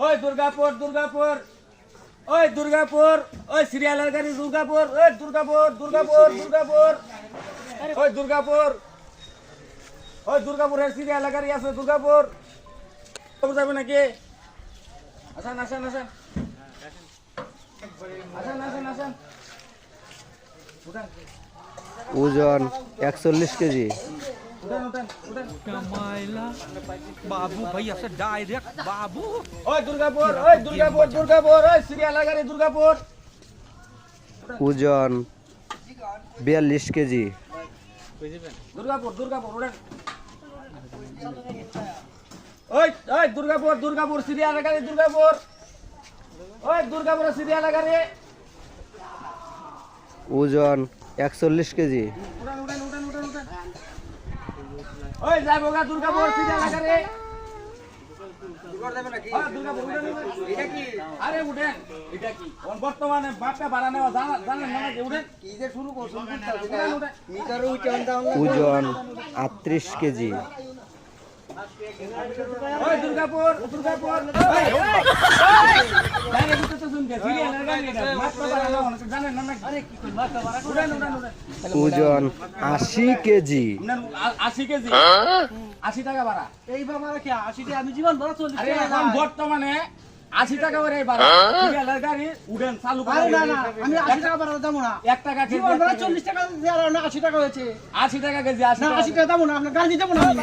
ওই দুর্গাপুর দুর্গাপুর ওই দুর্গাপুর ওই সিরিয়ালের গাড়ি দুর্গাপুর ওই দুর্গাপুর দুর্গাপুর দুর্গাপুর ওই দুর্গাপুর ওই দুর্গাপুরের সিরিয়ালের গাড়ি আছে দুর্গাপুর যাবে নাকি আসেন আসেন আসেন আসেন আসেন আসেন ওজন 41 কেজি। উঠেন উঠেন উঠেন कमाइला बाबू भैया से डायरेक्ट बाबू ওই দুর্গাপুর ওই দুর্গাপুর দুর্গাপুর ওই সিরিয়ালের গাড়ি দুর্গাপুর ওজন 42 কেজি। দুর্গাপুর দুর্গাপুর উঠেন ওই ওই দুর্গাপুর দুর্গাপুর সিরিয়ালের গাড়ি দুর্গাপুর ওই দুর্গাপুর সিরিয়ালের গাড়ি ওজন 41 কেজি। উঠেন উঠেন উঠেন উঠেন উঠেন ওই যাবো গা দুর্গাপুর সিরিয়ালের গাড়ি দুর্গাপুর উঠেন এটা কি আরে উঠেন এটা কি বর্তমানে বাপটা ভাড়া নেওয়া জানেন না নাকি উঠেন কি যে শুরু করছেন উঠেন উঠেন মিটার উঠেন ওজন 38 কেজি। ওই দুর্গাপুর দুর্গাপুর জানেন তো তো শুনকে সিরিয়ালের গাড়ি এটা বাপটা ভাড়া নেওয়া জানেন না নাকি আরে কি কই বাপটা ভাড়া উঠেন উঠেন উঠেন ওজন 80 কেজি। 80 কেজি 80 টাকা ভাড়া এই বাবা কি 80 টাকা আমি জীবন ভরা 40 আরে টাকা এখন বর্তমানে 80 টাকা করে ভাড়া সিরিয়ালের গাড়ি উঠেন চালু করে আরে না না আমি 80 টাকা ভাড়া দাম না 1 টাকা কেজি জীবন ভরা 40 টাকা দিয়ে আর 80 টাকা হয়েছে 80 টাকা কেজি 80 না টাকা 80 টাকা দাম না আপনার গাড়ি দেব না আমি